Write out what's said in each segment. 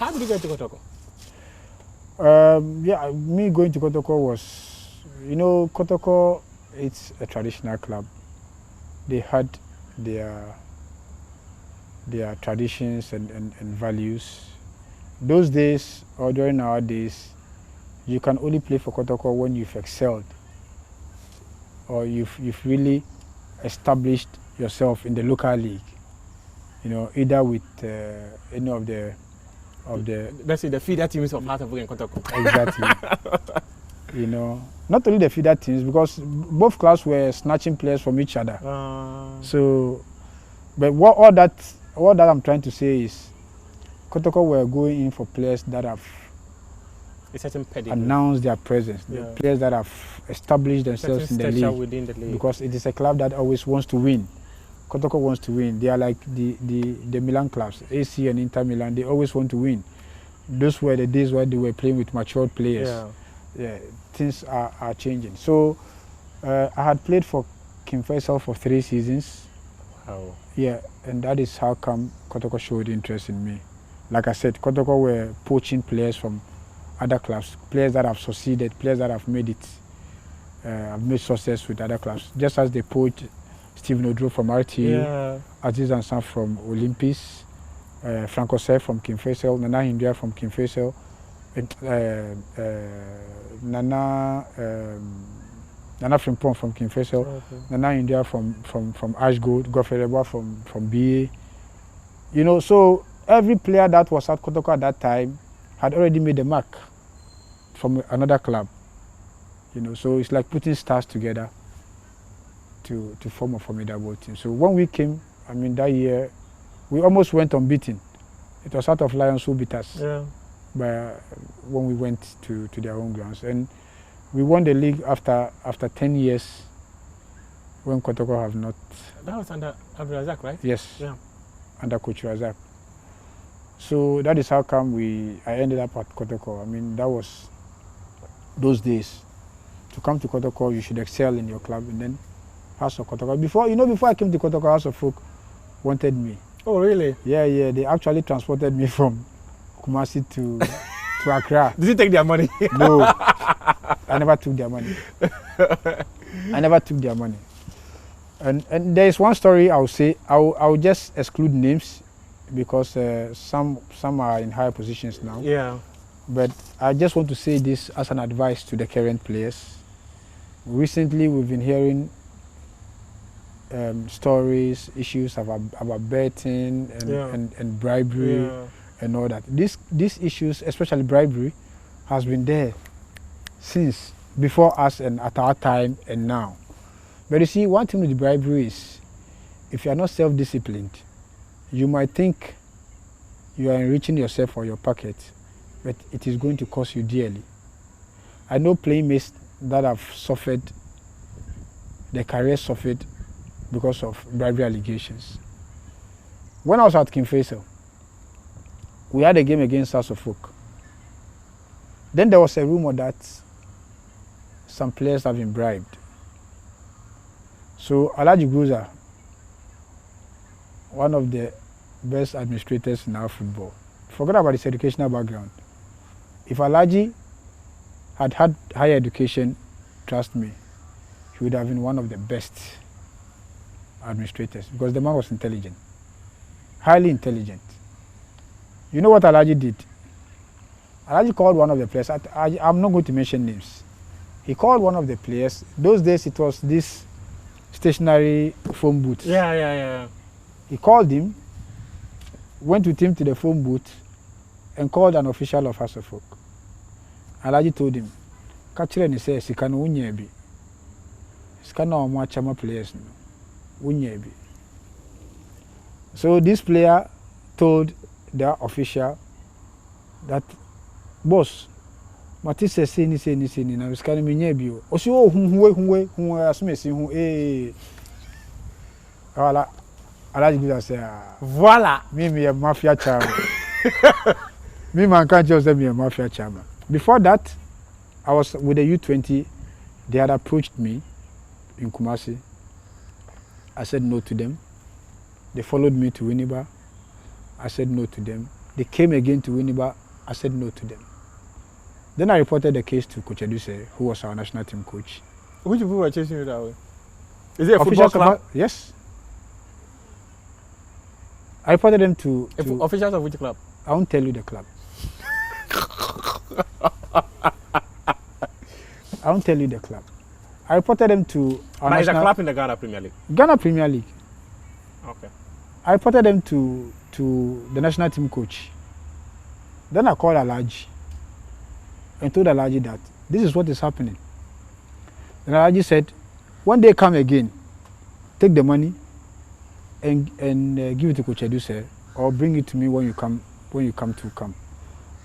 how did you get to Kotoko? Yeah, me going to Kotoko was, Kotoko, it's a traditional club. They had their traditions and values. Those days, or during our days, you can only play for Kotoko when you've excelled or you've really established yourself in the local league. Either with any of the let's say the feeder teams of Heart of Oak and Kotoko. Exactly. Not only the feeder teams, because both clubs were snatching players from each other. So, but all that I'm trying to say is, Kotoko were going in for players that have announced their presence, the players that have established themselves in the league. Within the league. Because it is a club that always wants to win. Kotoko wants to win. They are like the Milan clubs, AC and Inter Milan. They always want to win. Those were the days where they were playing with matured players. Yeah, things are changing. So I had played for King Faisal for 3 seasons. Wow. Yeah, and that is how come Kotoko showed interest in me. Like I said, Kotoko were poaching players from other clubs, players that have succeeded, players that have made it, have made success with other clubs. Just as they poached Stephen Odro from RTU, Aziz Ansah from Olympus, Franco Sef from King Faisal, Nana Hindua from King Faisal, Nana Frimpong from King Faisal, Nana Hindua from Ashgold, Godfrey Reba from BA. So every player that was at Kotoko at that time had already made a mark from another club. So it's like putting stars together to form a formidable team. So when we came, that year, we almost went unbeaten. It was out of Lions who beat us. Yeah. But when we went to their home grounds, and we won the league after 10 years, when Kotoko have not. That was under Abdul Razak, right? Yes. Yeah. Under Coach Razak. So that is how come I ended up at Kotoko. That was those days. To come to Kotoko, you should excel in your club, and then House of Kotoko. Before I came to Kotoko, House of Folk wanted me. Oh, really? Yeah. They actually transported me from Kumasi to Accra. Did you take their money? No, I never took their money. And there is one story I'll say. I'll just exclude names because some are in higher positions now. Yeah. But I just want to say this as an advice to the current players. Recently, we've been hearing stories, issues about betting and bribery and all that. These issues, especially bribery, has been there since before us and at our time and now. But you see, one thing with bribery is, if you are not self-disciplined, you might think you are enriching yourself for your pocket, but it is going to cost you dearly. I know playmates that have suffered, their career suffered because of bribery allegations. When I was at King Faisal, we had a game against House of Folk. Then there was a rumor that some players have been bribed. So Alhaji Guza, one of the best administrators in our football, forget about his educational background. If Alhaji had higher education, trust me, he would have been one of the best administrators, because the man was intelligent, highly intelligent. You know what Alhaji did? Alhaji called one of the players. I'm not going to mention names. He called one of the players. Those days it was this stationary phone booth. Yeah. He called him, went with him to the phone booth, and called an official of House of Folk. Alhaji told him, "Kachire ni say sika no wunya bi. Sika na omo achama players no. Wunya bi." So this player told the official that, "Boss, Matisse say ni na sika no minya bi o. Osi o hunwe asumesi hu Voilà. Alhaji Guza say, "Voilà. Me a mafia chairman." Me man can't just say me a mafia chairman. Before that, I was with the U20. They had approached me in Kumasi. I said no to them. They followed me to Winneba. I said no to them. They came again to Winneba. I said no to them. Then I reported the case to Coach Eduse, who was our national team coach. Which people were chasing you that way? Is it a football club? Yes. I reported them to officials of which club? I won't tell you the club. I won't tell you the club. I reported them to our But it's a club in the Ghana Premier League? Ghana Premier League. Okay. I reported them to the national team coach. Then I called Alaji and told Alaji that this is what is happening. And Alaji said, when they come again, take the money and give it to Coach Eduse or bring it to me when you come to camp.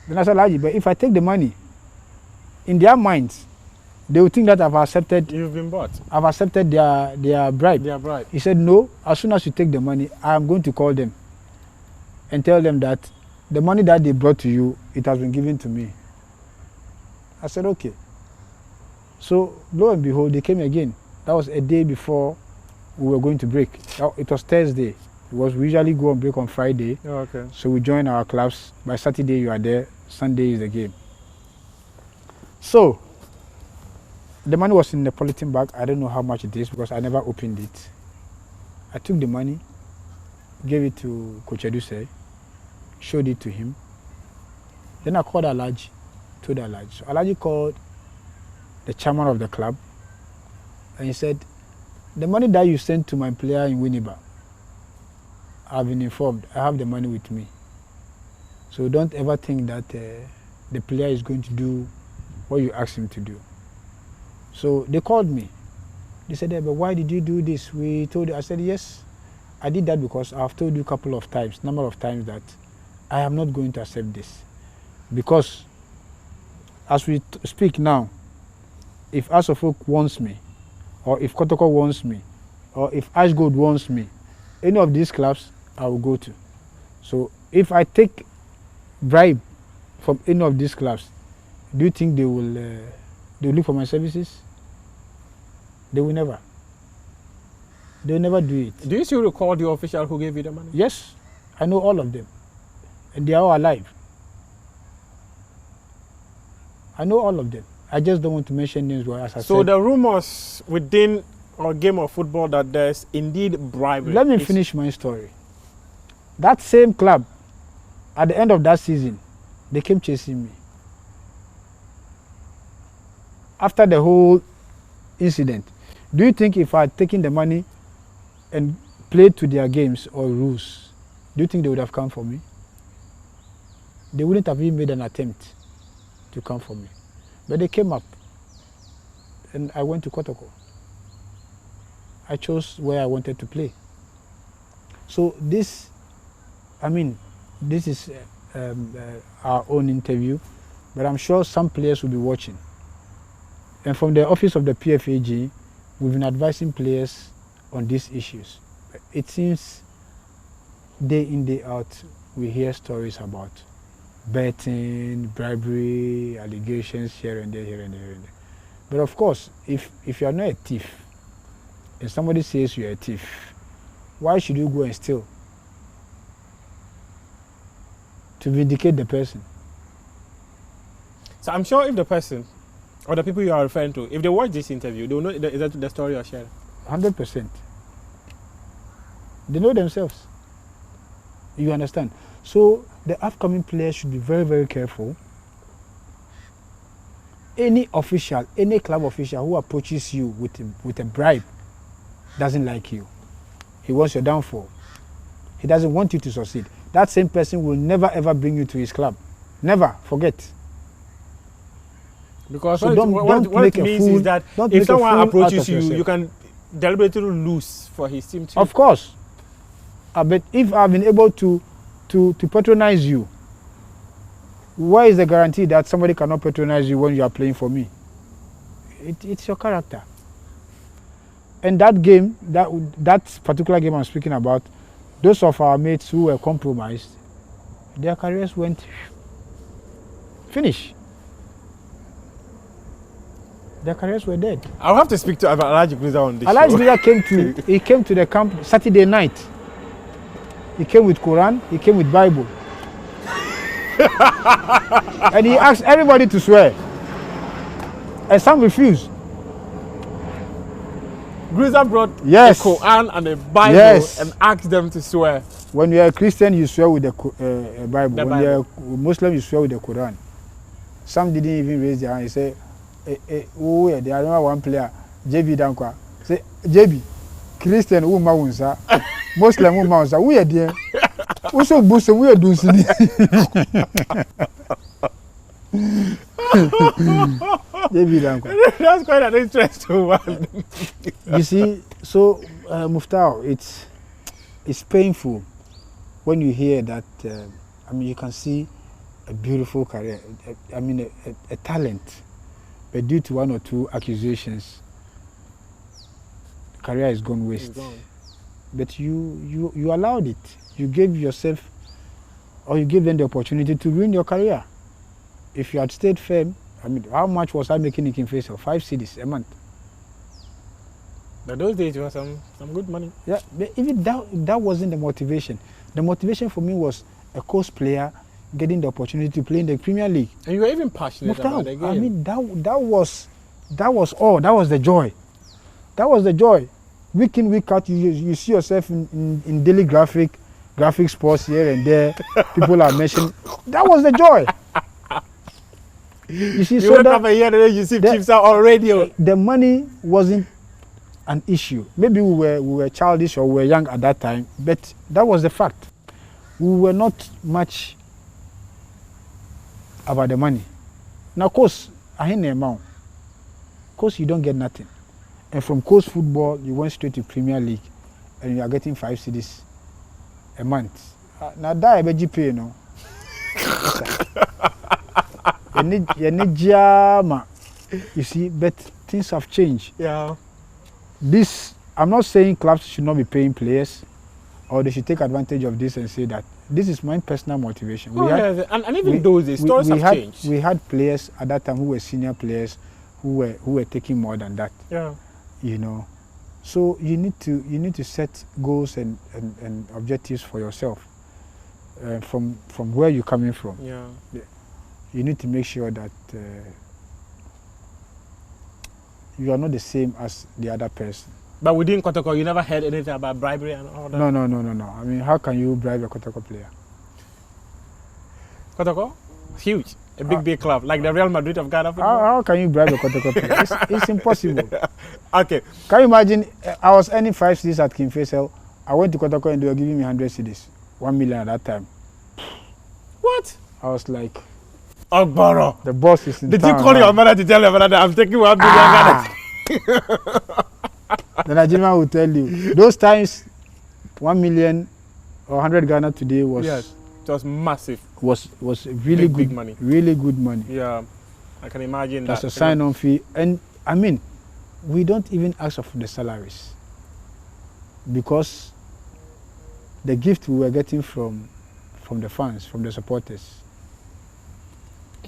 Then I said, Alaji, but if I take the money, in their minds, they will think that I've accepted. You've been bought. I've accepted their bribe. Their bribe. He said, no, as soon as you take the money, I am going to call them and tell them that the money that they brought to you, it has been given to me. I said, okay. So, lo and behold, they came again. That was a day before we were going to break. It was Thursday. We usually go on break on Friday. Oh, okay. So we join our clubs. By Saturday, you are there. Sunday is the game. So, the money was in the polythene bag. I don't know how much it is because I never opened it. I took the money, gave it to Coach Eduse, showed it to him. Then I called Alaji, told Alaji. So Alaji called the chairman of the club and he said, the money that you sent to my player in Winneba, I've been informed. I have the money with me. So don't ever think that the player is going to do what you asked him to do. So they called me. They said, but why did you do this? We told you. I said, yes, I did that because I've told you a couple of times, number of times, that I am not going to accept this. Because as we speak now, if Asofok wants me, or if Kotoko wants me, or if Ash Gold wants me, any of these clubs I will go to. So if I take bribe from any of these clubs, do you think they will look for my services? They will never. They will never do it. Do you still recall the official who gave you the money? Yes, I know all of them. And they are all alive. I know all of them. I just don't want to mention names, as I said. So the rumors within our game of football that there's indeed bribery. Let me finish my story. That same club, at the end of that season, they came chasing me. After the whole incident, do you think if I had taken the money and played to their games or rules, do you think they would have come for me? They wouldn't have even made an attempt to come for me. But they came up and I went to Kotoko. I chose where I wanted to play. So this is our own interview, but I'm sure some players will be watching. And from the office of the PFAG, we've been advising players on these issues. It seems day in, day out, we hear stories about betting, bribery, allegations here and there, here and there, here and there. But of course, if you are not a thief, and somebody says you are a thief, why should you go and steal? To vindicate the person. So I'm sure if the person or the people you are referring to, if they watch this interview, they will know is that the story you're sharing. 100%. They know themselves. You understand? So the upcoming players should be very, very careful. Any official, any club official who approaches you with a bribe doesn't like you. He wants your downfall. He doesn't want you to succeed. That same person will never ever bring you to his club. Never. Forget. Because so what it means is that if someone approaches you, you can deliberately lose for his team too. Of course. But if I've been able to patronize you, where is the guarantee that somebody cannot patronize you when you are playing for me? It's your character. And that game, that particular game I'm speaking about, those of our mates who were compromised, their careers went finish. Their careers were dead. I'll have to speak to Alhaji Griza on this Alhaji show. Griza came to the camp Saturday night. He came with Quran, he came with Bible. And he asked everybody to swear. And some refused. Grizzly brought yes. the Quran and the Bible yes. and asked them to swear. When you're a Christian, you swear with the Bible. The when Bible. you're a Muslim, you swear with the Quran. Some didn't even raise their hand. He said, oh, yeah, there are one player, JB Dankwa. Say, JB, Christian, woman, Muslim, woman, we are there. We so boost, we are doing JB Dankwa. That's quite an interesting one. You see, so Muftau, it's painful when you hear that. I mean, you can see a beautiful career. I mean, a talent, but due to one or two accusations, the career is gone waste. But you allowed it. You gave yourself, or you gave them the opportunity to ruin your career. If you had stayed firm, I mean, how much was I making in Kingfisher? 5 cedis a month. But those days, it was some good money. Yeah, but even that wasn't the motivation. The motivation for me was a coast player getting the opportunity to play in the Premier League. And you were even passionate about the game. I mean, that was all. That was the joy. That was the joy. Week in, week out, you see yourself in daily graphic sports here and there. People are mentioning. That was the joy. You see, you so went up a year and then Yussif Chibsah on radio. The money wasn't an issue. Maybe we were childish or we were young at that time, but that was the fact. We were not much about the money. Now, of course, I ain't the amount. Of course, you don't get nothing. And from coast football, you went straight to Premier League, and you are getting 5 cedis a month. Now that I be pay, you know. You see, but things have changed. Yeah. I'm not saying clubs should not be paying players, or they should take advantage of this and say that this is my personal motivation. And even those days, stories have changed. We had players at that time who were senior players who were taking more than that. Yeah. You know, so you need to set goals and objectives for yourself from where you're coming from. Yeah. You need to make sure that you are not the same as the other person. But within Kotoko, you never heard anything about bribery and all that? No. I mean, how can you bribe a Kotoko player? Kotoko? Huge. A big club, like the Real Madrid of Ghana. How can you bribe a Kotoko player? It's impossible. Okay. Can you imagine, I was earning 5 cedis at Kingfisher. I went to Kotoko and they were giving me 100 cedis. 1 million at that time. What? I was like, Ogboro. The boss is in Did town. You call your mother to tell your mother that I'm taking 1 million Ghana? The Nigerian will tell you. Those times, 1 million or 100 Ghana today was... Yes, it was massive. Was really big money. Really good money. Yeah, I can imagine That's that. That's a sign-on fee. And, I mean, we don't even ask for the salaries. Because the gift we were getting from the fans, from the supporters.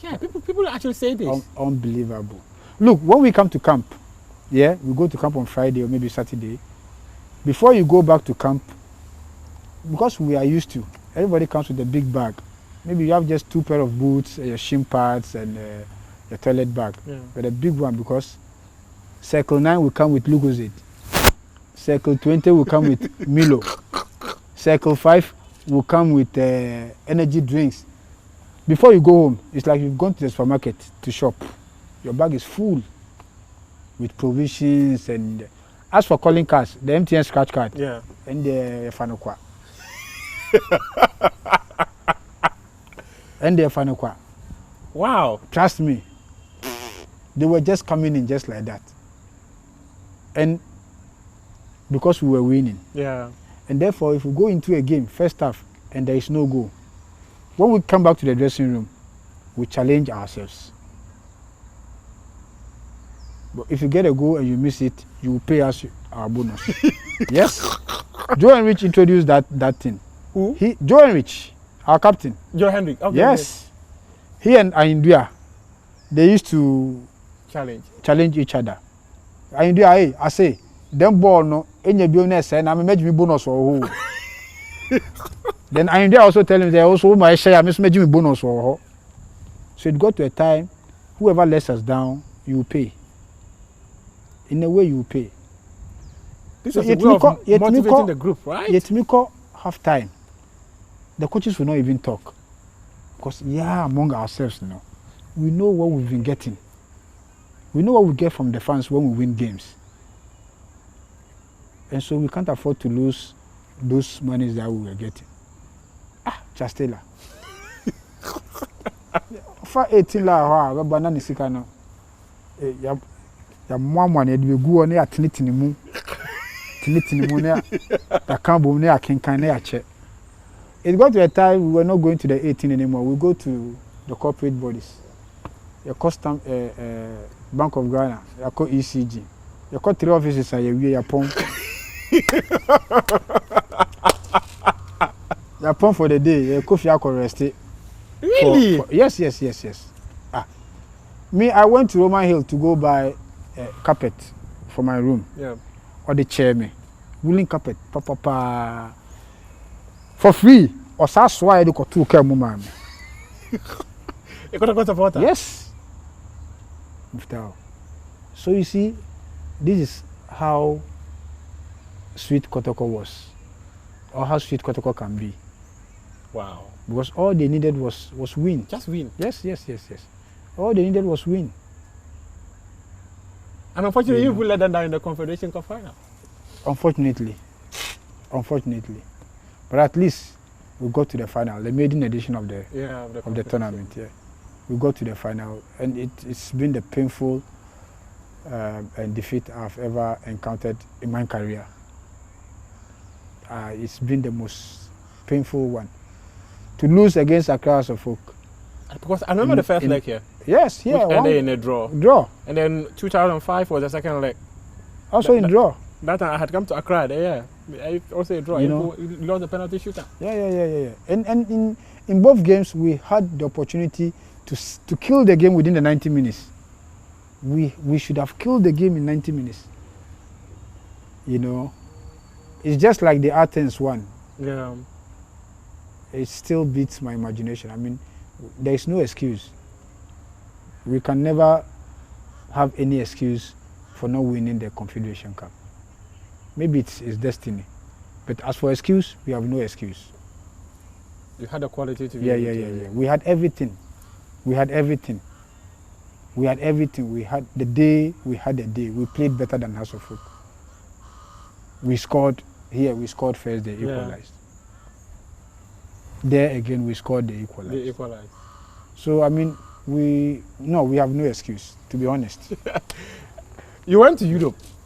Yeah, people actually say this. Unbelievable. Look, when we come to camp, yeah, we go to camp on Friday or maybe Saturday. Before you go back to camp, because we are used to, everybody comes with a big bag. Maybe you have just 2 pair of boots, your shin pads, and your toilet bag. Yeah. But a big one, because Circle 9 will come with Lucozade. Circle 20 will come with Milo. Circle 5 will come with energy drinks. Before you go home, it's like you've gone to the supermarket to shop. Your bag is full with provisions and... As for calling cards, the MTN scratch card. Yeah. And the Fanokwa. And the Fanokwa. Wow. Trust me. They were just coming in just like that. And because we were winning. Yeah. And therefore, if we go into a game, first half, and there is no goal, when we come back to the dressing room, we challenge ourselves. But if you get a goal and you miss it, you will pay us our bonus. Yes? Joe Henrich introduced that thing. Who? Joe Henrich, our captain. Joe Henrich, okay. Yes. Okay. He and India, they used to challenge each other. India, hey, I say, them ball no, any bonus and I'm making bonus or who. Then I also tell him they also my share miss me bonus or so it got to a time whoever lets us down, you will pay. In a way you will pay. This was a way of motivating the group, right? Yet Miko have time. The coaches will not even talk. Because among ourselves now, we know what we've been getting. We know what we get from the fans when we win games. And so we can't afford to lose those monies that we were getting. Chastela. For 18 la banana sikano. Ya mama ne de gu on ya tinitini mu. Tinitini mu ne ya kambo ne ya kenkan ne ya che. It got to a time we were not going to the 18 anymore. We go to the corporate bodies. Your custom Bank of Ghana, your ECG. Your 3 offices are your pump. Your pump for the day, your coffee alcohol rest. Really? Yes. Me, I went to Roman Hill to go buy carpet for my room. Yeah. Or the chair me. Woolen carpet. For free. Or that's why I do 2K mama. You got a cost of water? Yes. So you see, this is how sweet Kotoko was. Or how sweet Kotoko can be. Wow. Because all they needed was win. Just win. Yes. All they needed was win. And unfortunately, you let them down in the Confederation Cup final. Unfortunately. But at least we got to the final, the maiden edition of the tournament. Yeah, we got to the final, and it's been the painful and defeat I've ever encountered in my career. It's been the most painful one to lose against Accra Folk. Because I remember the first leg here. Yes, which ended in a draw. And then 2005 was the second leg. Also in draw. That time I had come to Accra. Also a draw. You lost the penalty shooter. Yeah. And in both games we had the opportunity to kill the game within the 90 minutes. We should have killed the game in 90 minutes. It's just like the Athens one. Yeah. It still beats my imagination. I mean, there is no excuse. We can never have any excuse for not winning the Confederation Cup. Maybe it's destiny. But as for excuse, we have no excuse. You had the quality to be Yeah. We had everything. We had the day. We played better than House of Folk. We scored first, they equalized. There again, we scored, they equalized. So, I mean, we have no excuse, to be honest. You went to Europe.